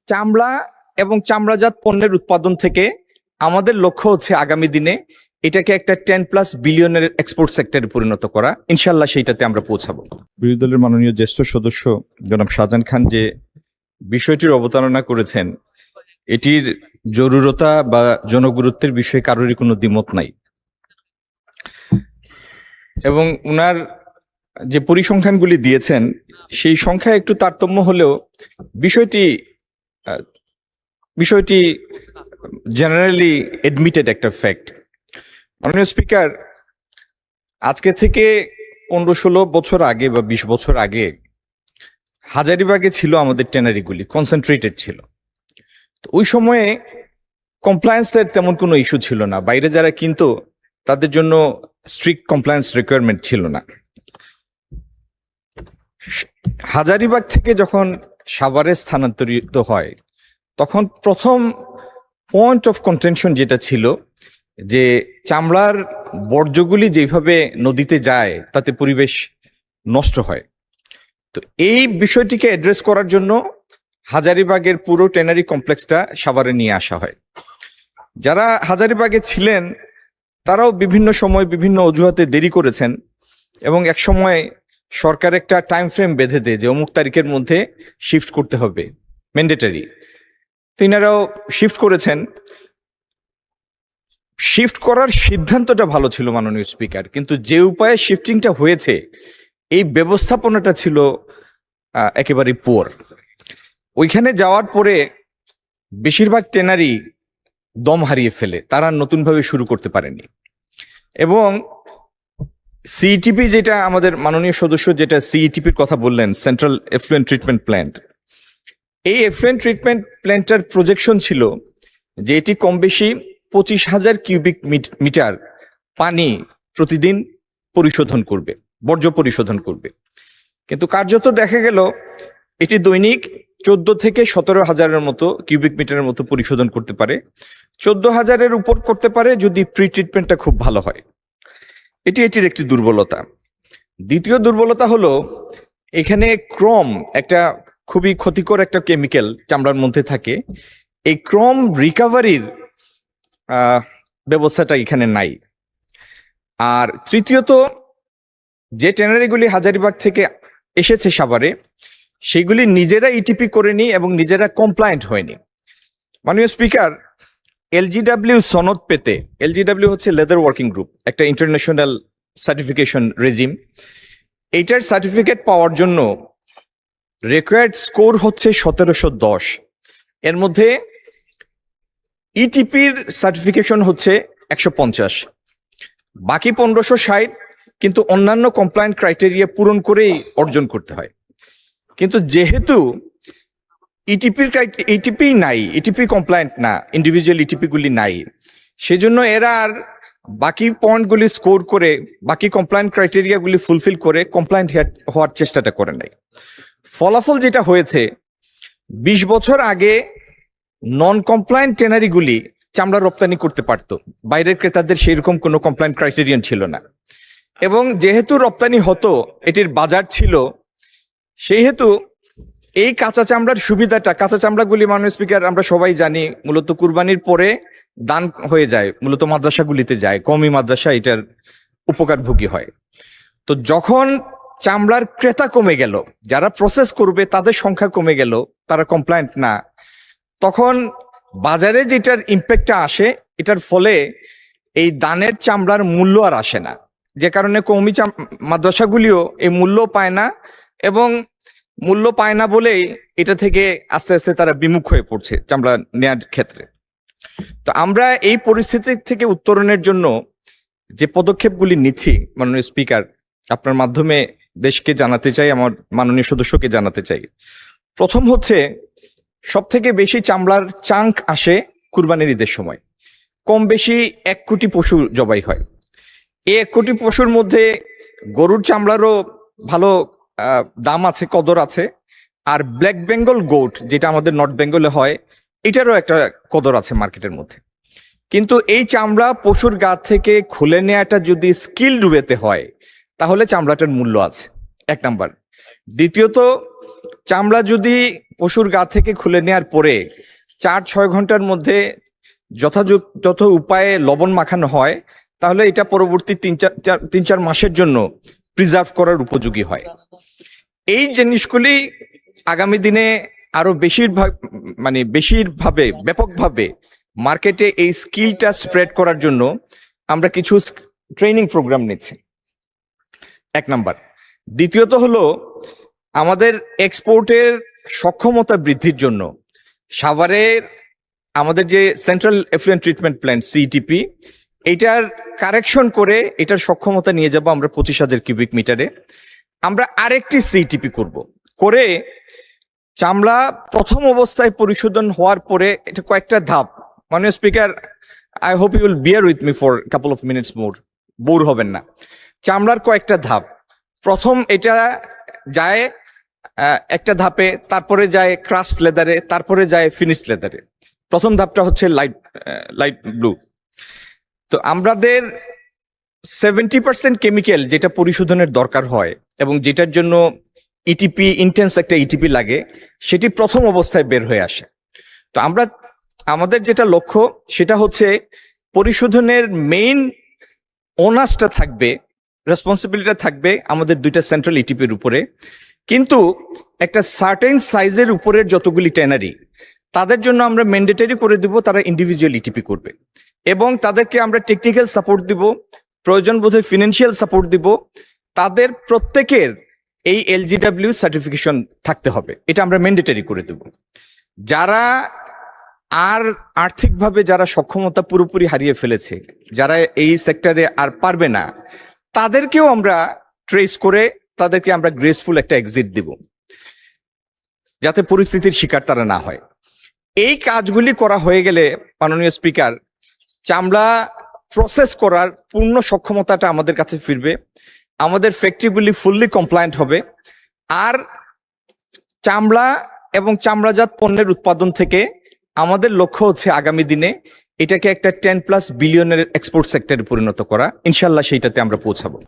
চামড়া এবং চামড়াজাত পণ্যের উৎপাদন থেকে আমাদের লক্ষ্য হচ্ছে আগামী দিনে এটাকে একটা 10+ বিলিয়নের এক্সপোর্ট সেক্টরে পরিণত করা। ইনশাল্লাহ সেইটাতে আমরা পৌঁছাবো। বিরোধী দলের মাননীয় জ্যেষ্ঠ সদস্য জনাব শাহজাহান খান যে বিষয়টির অবতারণা করেছেন, এটির জরুরতা বা জনগুরুত্বের বিষয়ে কারোরই কোনো দ্বিমত নাই, এবং উনার যে পরিসংখ্যানগুলি দিয়েছেন সেই সংখ্যা একটু তারতম্য হলেও বিষয়টি জেনারেলি এডমিটেড একটা ফ্যাক্ট। মাননীয় স্পিকার, আজকে থেকে 15-16 বছর আগে বা 20 বছর আগে হাজারীবাগে ছিল আমাদের ট্যানারিগুলি, কনসেন্ট্রেটেড ছিল। তো ওই সময়ে কমপ্লায়েন্সের তেমন কোনো ইস্যু ছিল না, বাইরে যারা কিনতো তাদের জন্য স্ট্রিক্ট কমপ্লায়েন্স রিকোয়ারমেন্ট ছিল না। হাজারীবাগ থেকে যখন সাভারে স্থানান্তরিত হয় তখন প্রথম পয়েন্ট অফ কন্টেনশন যেটা ছিল যে চামড়ার বর্জ্যগুলি যেভাবে নদীতে যায় তাতে পরিবেশ নষ্ট হয়। তো এই বিষয়টিকে অ্যাড্রেস করার জন্য হাজারীবাগের পুরো ট্যানারি কমপ্লেক্সটা সাভারে নিয়ে আসা হয়। যারা হাজারীবাগে ছিলেন তারাও বিভিন্ন সময় বিভিন্ন অজুহাতে দেরি করেছেন, এবং এক সময় সরকার একটা টাইম ফ্রেম বেঁধে দেয় যে অমুক তারিখের মধ্যে শিফট করতে হবে, ম্যান্ডেটারি। তিনারাও শিফট করেছেন। শিফট করার সিদ্ধান্তটা ভালো ছিল মাননীয় স্পিকার, কিন্তু যে উপায়ে শিফটিংটা হয়েছে এই ব্যবস্থাপনাটা ছিল একেবারে পুয়ার। ওইখানে যাওয়ার পরে বেশিরভাগ ট্যানারি দম হারিয়ে ফেলে, তারা নতুনভাবে শুরু করতে পারেনি। এবং সিইটিপি, যেটা আমাদের মাননীয় সদস্য যেটা সিইটিপির কথা বললেন, সেন্ট্রাল এফ্লুয়েন্ট ট্রিটমেন্ট প্ল্যান্ট, এই এফ্লুয়েন্ট ট্রিটমেন্ট প্ল্যান্টটার প্রজেকশন ছিল যে এটি কম বেশি 25,000 কিউবিক মিটার পানি প্রতিদিন পরিশোধন করবে, বর্জ্য পরিশোধন করবে। কিন্তু কার্যত দেখা গেল এটি দৈনিক 14 থেকে 17,000-এর মতো কিউবিক মিটারের মতো পরিশোধন করতে পারে। 14,000-এর উপর করতে পারে যদি প্রি ট্রিটমেন্টটা খুব ভালো হয়। এটির একটি দুর্বলতা। দ্বিতীয় দুর্বলতা হলো এখানে ক্রোম, একটা খুবই ক্ষতিকর একটা কেমিক্যাল চামড়ার মধ্যে থাকে। এই ক্রোম রিকভারির ব্যবস্থাটা এখানে নাই। আর তৃতীয়ত, যে ট্যানারিগুলি হাজারীবাগ থেকে এসেছে সাভারে, সেগুলি নিজেরা ইটিপি করেনি এবং নিজেরা কমপ্লায়েন্ট হয়নি। মাননীয় স্পিকার, এলজিডব্লিউ সনদ পেতে, এলজিডব্লিউ হচ্ছে লেদার ওয়ার্কিং গ্রুপ, একটা ইন্টারন্যাশনাল সার্টিফিকেশন রেজিম। এইটার সার্টিফিকেট পাওয়ার জন্য রিকোয়ার্ড স্কোর হচ্ছে 1710। এর মধ্যে ইটিপির সার্টিফিকেশন হচ্ছে 150, বাকি 1560 কিন্তু অন্যান্য কমপ্লায়েন্ট ক্রাইটেরিয়া পূরণ করেই অর্জন করতে হয়। কিন্তু যেহেতু ইটিপি নাই, ইটিপি কমপ্লায়েন্ট না, ইন্ডিভিজুয়াল ইটিপি গুলি নাই, সেজন্য এরা আর বাকি পয়েন্টগুলি স্কোর করে, বাকি কমপ্লায়েন্ট ক্রাইটেরিয়া গুলি ফুলফিল করে কমপ্লায়েন্ট হওয়ার চেষ্টাটা করে নাই। ফলাফল যেটা হয়েছে, 20 বছর আগে নন কমপ্লায়েন্ট ট্যানারিগুলি চামড়া রপ্তানি করতে পারত, বাইরের ক্রেতাদের সেইরকম কোনো কমপ্লায়েন্ট ক্রাইটেরিয়ান ছিল না। এবং যেহেতু রপ্তানি হতো, এটির বাজার ছিল, সেহেতু এই কাঁচা চামড়ার সুবিধাটা, কাঁচা চামড়াগুলি মাননীয় স্পিকার আমরা সবাই জানি মূলত কুরবানির পরে দান হয়ে যায়, মূলত মাদ্রাসাগুলিতে যায়, কওমি মাদ্রাসা এটার উপকারভোগী হয়। তো যখন চামড়ার ক্রেতা কমে গেল, যারা প্রসেস করবে তাদের সংখ্যা কমে গেল, তারা কমপ্লায়েন্ট না, তখন বাজারে যেটার ইম্প্যাক্টটা আসে, এটার ফলে এই দানের চামড়ার মূল্য আর আসে না, যে কারণে কওমি মাদ্রাসাগুলিও এই মূল্য পায় না, এবং মূল্য পায় না বলেই এটা থেকে আস্তে আস্তে তারা বিমুখ হয়ে পড়ছে চামড়া নেয়ার ক্ষেত্রে। তো আমরা এই পরিস্থিতি থেকে উত্তরণের জন্য যে পদক্ষেপগুলি নিচ্ছি মাননীয় স্পিকার, আপনার মাধ্যমে দেশকে জানাতে চাই, আমার মাননীয় সদস্যকে জানাতে চাই। প্রথম হচ্ছে, সব থেকে বেশি চামড়ার চাঙ্ক আসে কুরবানির ঈদের সময়। কম বেশি 1 কোটি পশু জবাই হয়। এই 1 কোটি পশুর মধ্যে গরুর চামড়ারও ভালো দাম আছে, কদর আছে, আর ব্ল্যাক বেঙ্গল গোট যেটা আমাদের নর্থ বেঙ্গলে হয়, এটারও একটা কদর আছে মার্কেটের মধ্যে। কিন্তু এই চামড়া পশুর গা থেকে খুলে নেওয়াটা যদি স্কিল ডুবেতে হয়, তাহলে চামড়াটার মূল্য আছে, 1 নাম্বার। দ্বিতীয়ত, চামড়া যদি পশুর গা থেকে খুলে নেওয়ার পরে 4-6 ঘন্টার মধ্যে যথাযথ উপায়ে লবণ মাখানো হয়, তাহলে এটা পরবর্তী 3-4 মাসের জন্য প্রিজার্ভ করার উপযোগী হয়। এই জিনিসগুলি আগামী দিনে আরো বেশিরভাবে ব্যাপকভাবে মার্কেটে এই স্কিলটা স্প্রেড করার জন্য আমরা কিছু ট্রেনিং প্রোগ্রাম নিচ্ছি, 1 নাম্বার। দ্বিতীয়ত হলো আমাদের এক্সপোর্টের সক্ষমতা বৃদ্ধির জন্য সাভারের আমাদের যে central effluent treatment plant CTP, এটার কারেকশন করে এটার সক্ষমতা নিয়ে যাব আমরা 25,000 কিউবিক মিটারে। আমরা আরেকটি সিটিপি করে চামড়া প্রথম অবস্থায় পরিশোধন হওয়ার পরে এটা কয়েকটা ধাপ। মাননীয় speaker, I hope you will bear with me for couple of minutes more, bore হবেন না। চামড়ার কয়েকটা ধাপ, প্রথম এটা যায় একটা ধাপে, তারপরে যায় ক্রাস্ট লেদারে, তারপরে যায় ফিনিশড লেদারে। প্রথম ধাপটা হচ্ছে লাইট ব্লু। তো আমাদের 70% কেমিক্যাল যেটা পরিশোধনের দরকার হয় এবং যেটার জন্য ইটিপি, ইন্টেন্স একটা ইটিপি লাগে, সেটি প্রথম অবস্থায় বের হয়ে আসে। তো আমাদের যেটা লক্ষ্য সেটা হচ্ছে পরিশোধনের মেইন ওনাসটা থাকবে, রেসপন্সিবিলিটি থাকবে আমাদের 2টা সেন্ট্রাল ইটিপির উপরে, কিন্তু একটা সার্টেন সাইজের উপরের যতগুলি ট্যানারি তাদের জন্য আমরা ম্যান্ডেটরি করে দিব তারা ইন্ডিভিজুয়াল ইটিপি করবে, এবং তাদেরকে আমরা টেকনিক্যাল সাপোর্ট দিব, প্রয়োজন বোধে ফিনান্সিয়াল সাপোর্ট দিব। তাদের প্রত্যেকের এই এলজিডব্লিউ সার্টিফিকেশন থাকতে হবে, এটা আমরা ম্যান্ডেটরি করে দেব। যারা আর্থিকভাবে যারা সক্ষমতা পুরোপুরি হারিয়ে ফেলেছে, যারা এই সেক্টরে আর পারবে না, তাদেরকেও আমরা ট্রেস করে তাদেরকে আমরা গ্রেসফুল একটা এক্সিট দিব, যাতে পরিস্থিতির শিকার তারা না হয়। এই কাজগুলি করা হয়ে গেলে মাননীয় স্পিকার, চামড়া প্রসেস করার পূর্ণ সক্ষমতাটা আমাদের কাছে ফিরবে, আমাদের ফ্যাক্টরিগুলি ফুললি কমপ্লায়েন্ট হবে, আর চামড়া এবং চামড়াজাত পণ্যের উৎপাদন থেকে আমাদের লক্ষ্য হচ্ছে আগামী দিনে এটাকে একটা 10+ বিলিয়নের এক্সপোর্ট সেক্টরে পরিণত করা। ইনশাল্লাহ সেইটাতে আমরা পৌঁছাবো।